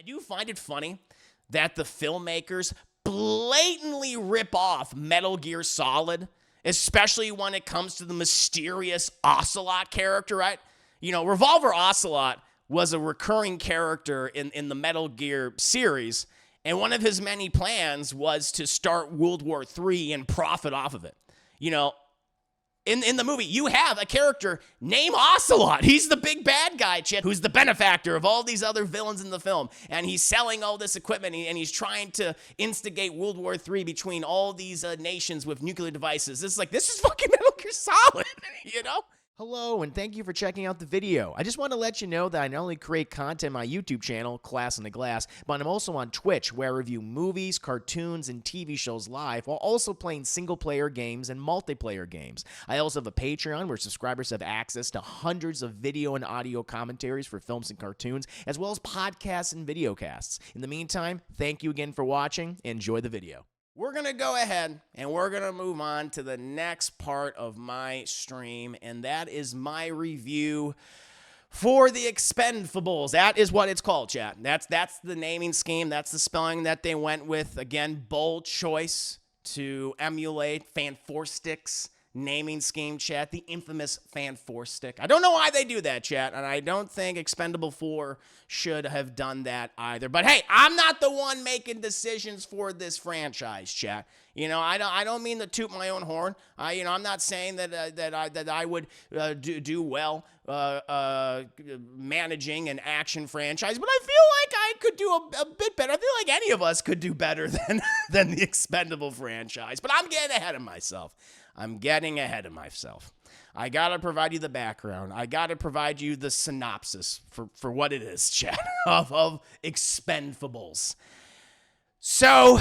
do find it funny that the filmmakers blatantly rip off Metal Gear Solid, especially when it comes to the mysterious Ocelot character, right? Revolver Ocelot was a recurring character in the Metal Gear series, and one of his many plans was to start World War III and profit off of it. In the movie, you have a character named Ocelot. He's the big bad guy, Chad, who's the benefactor of all these other villains in the film. And he's selling all this equipment, and he's trying to instigate World War III between all these nations with nuclear devices. This is fucking Metal Gear Solid, Hello, and thank you for checking out the video. I just want to let you know that I not only create content on my YouTube channel, Class on the Glass, but I'm also on Twitch, where I review movies, cartoons, and TV shows live, while also playing single-player games and multiplayer games. I also have a Patreon where subscribers have access to hundreds of video and audio commentaries for films and cartoons, as well as podcasts and videocasts. In the meantime, thank you again for watching. Enjoy the video. We're going to go ahead and we're going to move on to the next part of my stream, and that is my review for the Expendables. That is what it's called, chat. That's the naming scheme. That's the spelling that they went with. Again, bold choice to emulate Fan Four Stick's naming scheme, chat. The infamous Fan Four Stick. I don't know why they do that, chat, and I don't think Expendable 4 should have done that either. But hey, I'm not the one making decisions for this franchise, chat. I don't mean to toot my own horn. I'm not saying that I would do well managing an action franchise, but I feel like I could do a bit better. I feel like any of us could do better than the Expendable franchise. But I'm getting ahead of myself. I gotta provide you the background. I gotta provide you the synopsis for what it is, chat, of Expendables. So,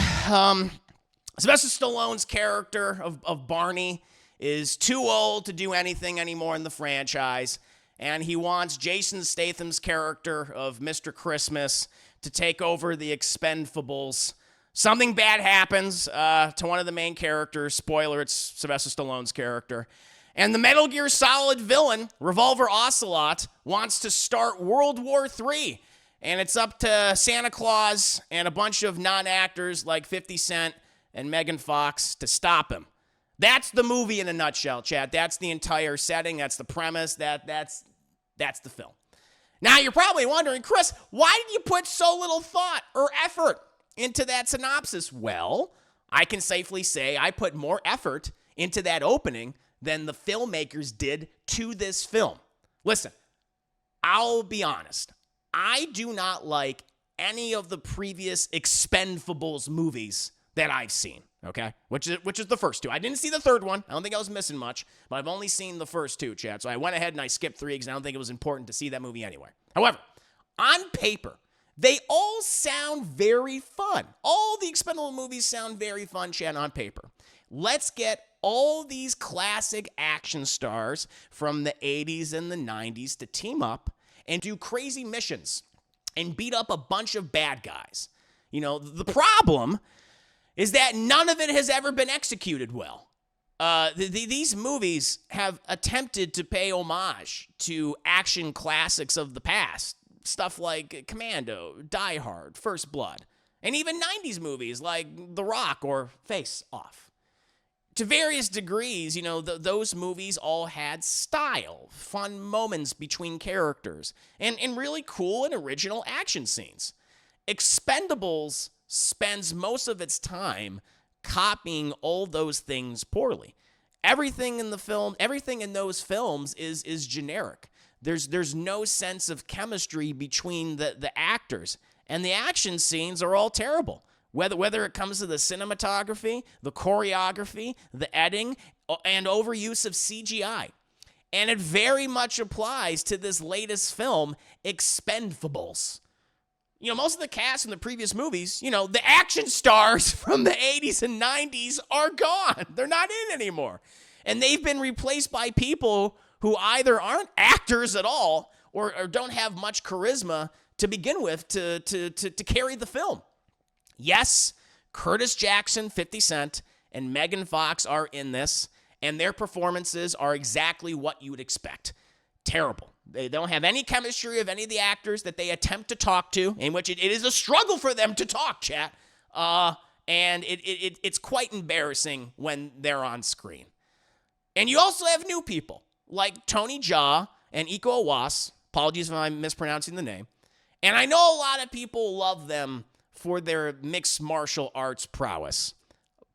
Sylvester Stallone's character of Barney is too old to do anything anymore in the franchise, and he wants Jason Statham's character of Mr. Christmas to take over the Expendables. Something bad happens to one of the main characters. Spoiler, it's Sylvester Stallone's character. And the Metal Gear Solid villain, Revolver Ocelot, wants to start World War III. And it's up to Santa Claus and a bunch of non-actors like 50 Cent and Megan Fox to stop him. That's the movie in a nutshell, chat. That's the entire setting. That's the premise. That's the film. Now, you're probably wondering, Chris, why did you put so little thought or effort into that synopsis? Well, I can safely say I put more effort into that opening than the filmmakers did to this film. Listen, I'll be honest. I do not like any of the previous Expendables movies that I've seen, okay? Which is the first two. I didn't see the third one. I don't think I was missing much, but I've only seen the first two, chat. So I went ahead and I skipped 3 because I don't think it was important to see that movie anyway. However, on paper, they all sound very fun. All the Expendable movies sound very fun, chat, on paper. Let's get all these classic action stars from the 80s and the 90s to team up and do crazy missions and beat up a bunch of bad guys. The problem is that none of it has ever been executed well. These movies have attempted to pay homage to action classics of the past. Stuff like Commando, Die Hard, First Blood, and even 90s movies like The Rock or Face Off. To various degrees, those movies all had style, fun moments between characters, and really cool and original action scenes. Expendables spends most of its time copying all those things poorly. Everything in those films is generic. There's no sense of chemistry between the actors, and the action scenes are all terrible. Whether it comes to the cinematography, the choreography, the editing, and overuse of CGI. And it very much applies to this latest film, Expendables. Most of the cast in the previous movies, the action stars from the 80s and 90s are gone. They're not in anymore. And they've been replaced by people who either aren't actors at all or don't have much charisma to begin with to carry the film. Yes, Curtis Jackson, 50 Cent, and Megan Fox are in this, and their performances are exactly what you would expect. Terrible. They don't have any chemistry of any of the actors that they attempt to talk to, in which it is a struggle for them to talk, chat. And it's quite embarrassing when they're on screen. And you also have new people like Tony Jaa and Iko Uwais. Apologies if I'm mispronouncing the name. And I know a lot of people love them for their mixed martial arts prowess.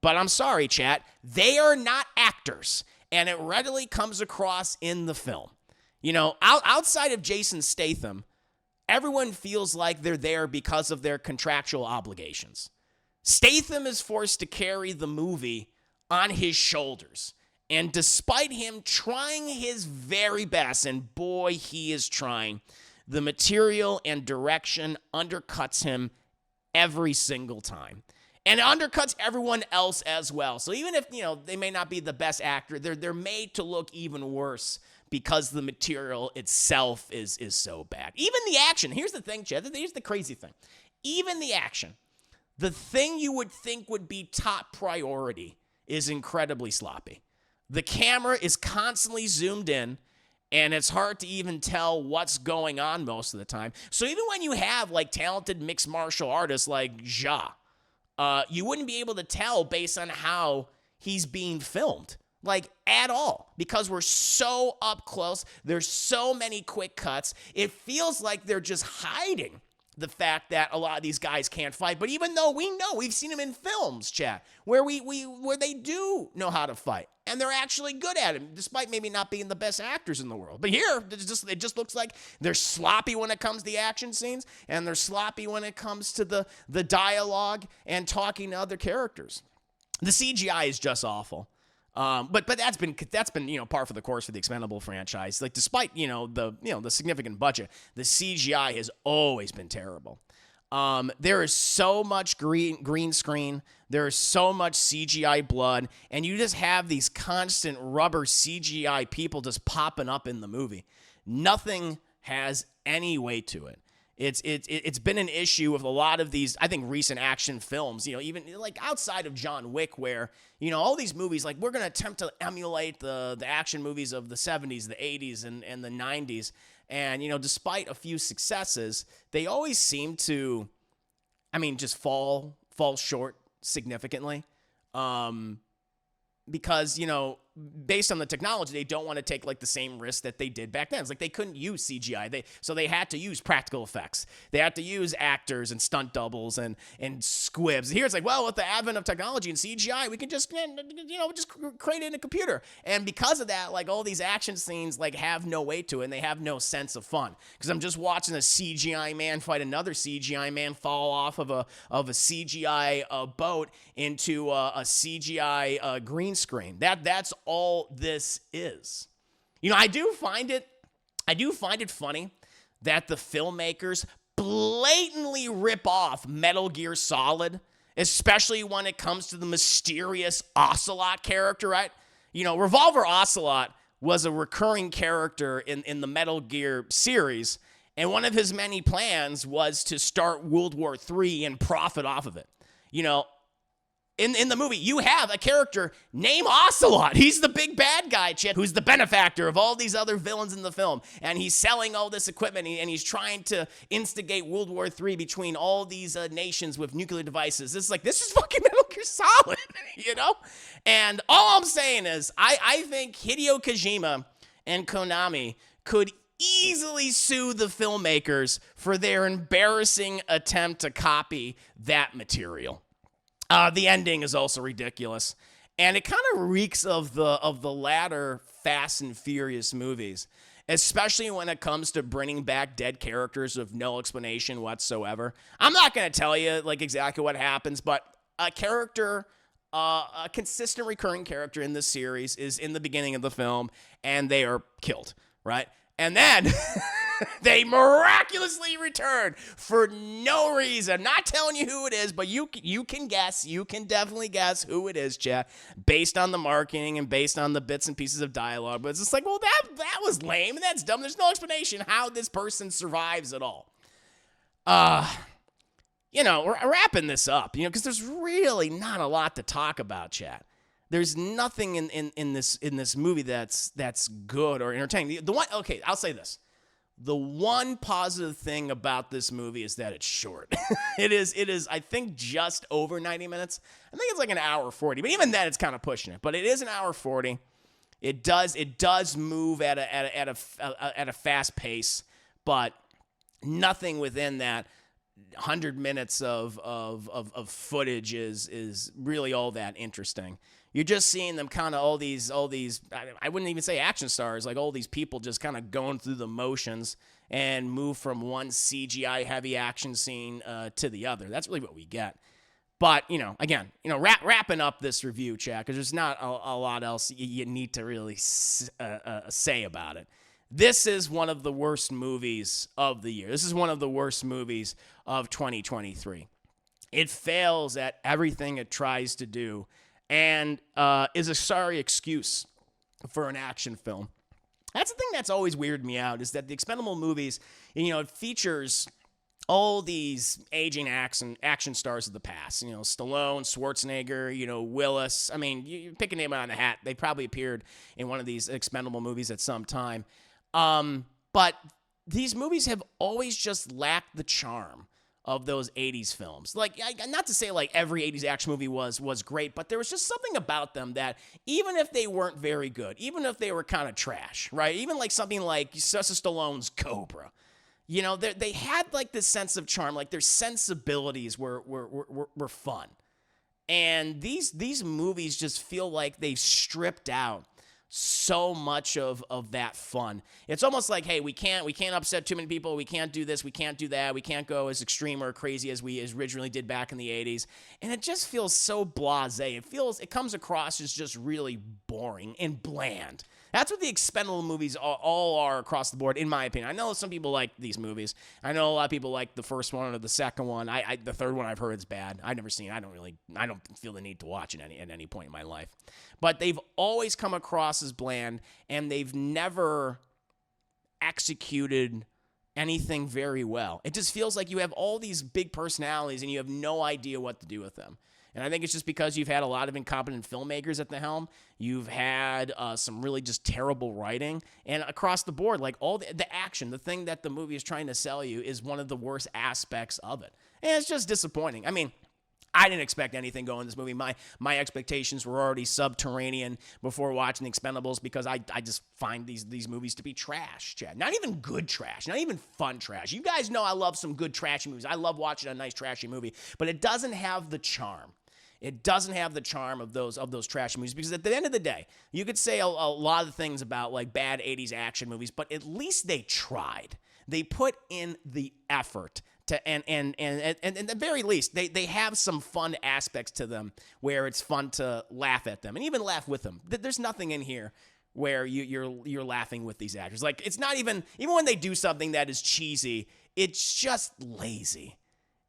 But I'm sorry, chat. They are not actors. And it readily comes across in the film. You know, outside of Jason Statham, everyone feels like they're there because of their contractual obligations. Statham is forced to carry the movie on his shoulders. And despite him trying his very best, and boy, he is trying, the material and direction undercuts him every single time. And it undercuts everyone else as well. So even if, you know, they may not be the best actor, they're made to look even worse because the material itself is so bad. Even the action. Here's the thing, Chad. Here's the crazy thing. Even the action. The thing you would think would be top priority is incredibly sloppy. The camera is constantly zoomed in, and it's hard to even tell what's going on most of the time. So even when you have like talented mixed martial artists like Jaa, you wouldn't be able to tell based on how he's being filmed, like at all, because we're so up close. There's so many quick cuts. It feels like they're just hiding the fact that a lot of these guys can't fight. But even though we know, we've seen them in films, chat, where where they do know how to fight. And they're actually good at it, despite maybe not being the best actors in the world. But here, it just looks like they're sloppy when it comes to the action scenes, and they're sloppy when it comes to the dialogue and talking to other characters. The CGI is just awful. But that's been par for the course for the Expendable franchise. Like despite the significant budget, the CGI has always been terrible. There is so much green screen. There is so much CGI blood, and you just have these constant rubber CGI people just popping up in the movie. Nothing has any weight to it. It's been an issue with a lot of these, I think, recent action films, even like outside of John Wick, where, all these movies, like we're going to attempt to emulate the action movies of the 70s, the 80s, and the 90s. And, despite a few successes, they always seem to, just fall short significantly. Because, based on the technology, they don't want to take like the same risk that they did back then. It's like they couldn't use CGI. So they had to use practical effects. They had to use actors and stunt doubles and squibs. Here it's like, well, with the advent of technology and CGI, we can just create it in a computer. And because of that, like all these action scenes like have no weight to it, and they have no sense of fun. Because I'm just watching a CGI man fight another CGI man fall off of a CGI boat into a CGI green screen. That's all this is. I do find it funny that the filmmakers blatantly rip off Metal Gear Solid, especially when it comes to the mysterious Ocelot character, right? Revolver Ocelot was a recurring character in the Metal Gear series, and one of his many plans was to start World War III and profit off of it. In the movie, you have a character named Ocelot. He's the big bad guy, Chip, who's the benefactor of all these other villains in the film. And he's selling all this equipment, and he's trying to instigate World War III between all these nations with nuclear devices. This is fucking Metal Gear Solid, And all I'm saying is, I think Hideo Kojima and Konami could easily sue the filmmakers for their embarrassing attempt to copy that material. The ending is also ridiculous, and it kind of reeks of the latter Fast and Furious movies, especially when it comes to bringing back dead characters with no explanation whatsoever. I'm not going to tell you like exactly what happens, but a consistent recurring character in this series is in the beginning of the film, and they are killed, right? And then they miraculously return for no reason. I'm not telling you who it is, but you can guess. You can definitely guess who it is, chat, based on the marketing and based on the bits and pieces of dialogue. But it's just like, well, that was lame and that's dumb. There's no explanation how this person survives at all. We're wrapping this up, because there's really not a lot to talk about, chat. There's nothing in this movie that's good or entertaining. The one, okay, I'll say this. The one positive thing about this movie is that it's short. It is, I think, just over 90 minutes. I think it's like an hour 40, but even then it's kind of pushing it. But it is an hour 40. It does move at a fast pace, but nothing within that 100 minutes of footage is really all that interesting. You're just seeing them kind of all these I wouldn't even say action stars, like all these people just kind of going through the motions and move from one CGI heavy action scene to the other. That's really what we get. But, again, wrapping up this review, chat, because there's not a lot else you need to really say about it. This is one of the worst movies of the year. This is one of the worst movies of 2023. It fails at everything it tries to do and is a sorry excuse for an action film. That's the thing that's always weirded me out, is that the Expendable movies, it features all these aging action stars of the past. Stallone, Schwarzenegger, Willis. I mean, you pick a name out of the hat. They probably appeared in one of these Expendable movies at some time. But these movies have always just lacked the charm of those 80s films. Like, not to say like every 80s action movie was great, but there was just something about them that even if they weren't very good, even if they were kind of trash, right? Even like something like Sylvester Stallone's Cobra, they had like this sense of charm, like their sensibilities were fun. And these movies just feel like they've stripped out so much of that fun. It's almost like, hey, we can't upset too many people. We can't do this. We can't do that. We can't go as extreme or crazy as we originally did back in the 80s. And it just feels so blasé. It comes across as just really boring and bland. That's what the Expendable movies all are across the board, in my opinion. I know some people like these movies. I know a lot of people like the first one or the second one. The third one I've heard is bad. I've never seen it. I don't feel the need to watch it at any point in my life. But they've always come across as bland, and they've never executed anything very well. It just feels like you have all these big personalities, and you have no idea what to do with them. And I think it's just because you've had a lot of incompetent filmmakers at the helm. You've had some really just terrible writing. And across the board, like all the action, the thing that the movie is trying to sell you is one of the worst aspects of it. And it's just disappointing. I mean, I didn't expect anything going in this movie. My expectations were already subterranean before watching The Expendables, because I just find these movies to be trash, Chad. Not even good trash, not even fun trash. You guys know I love some good trashy movies. I love watching a nice trashy movie, but it doesn't have the charm. It doesn't have the charm of those trashy movies, because at the end of the day, you could say a lot of things about like bad 80s action movies, but at least they tried. They put in the effort to, and at the very least, they have some fun aspects to them where it's fun to laugh at them and even laugh with them. There's nothing in here where you're laughing with these actors. Like, it's not even when they do something that is cheesy, it's just lazy.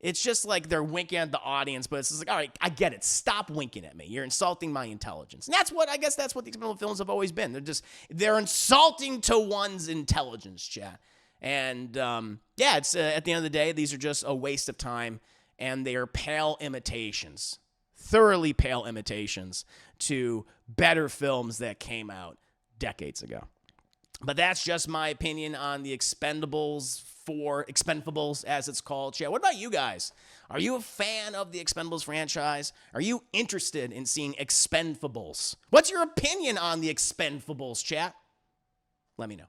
It's just like they're winking at the audience, but it's just like, all right, I get it. Stop winking at me. You're insulting my intelligence. And I guess that's what these films have always been. They're insulting to one's intelligence, chat. And it's at the end of the day, these are just a waste of time, and they are pale imitations, thoroughly pale imitations to better films that came out decades ago. But that's just my opinion on the Expendables 4, Expendables as it's called. Chat, what about you guys? Are you a fan of the Expendables franchise? Are you interested in seeing Expendables? What's your opinion on the Expendables, chat? Let me know.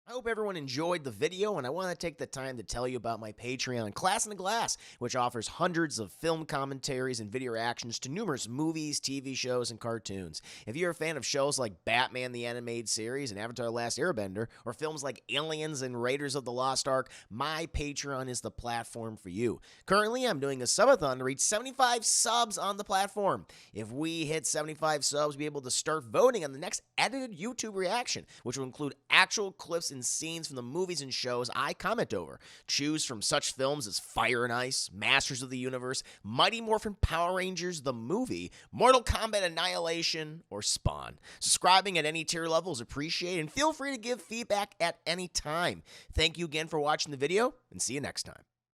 I hope everyone enjoyed the video, and I want to take the time to tell you about my Patreon, Class in the Glass, which offers hundreds of film commentaries and video reactions to numerous movies, TV shows, and cartoons. If you're a fan of shows like Batman the Animated Series and Avatar: The Last Airbender, or films like Aliens and Raiders of the Lost Ark, my Patreon is the platform for you. Currently, I'm doing a subathon to reach 75 subs on the platform. If we hit 75 subs, we'll be able to start voting on the next edited YouTube reaction, which will include actual clips and scenes from the movies and shows I comment over. Choose from such films as Fire and Ice, Masters of the Universe, Mighty Morphin Power Rangers the movie, Mortal Kombat Annihilation, or Spawn. Subscribing at any tier level is appreciated, and feel free to give feedback at any time. Thank you again for watching the video, and see you next time.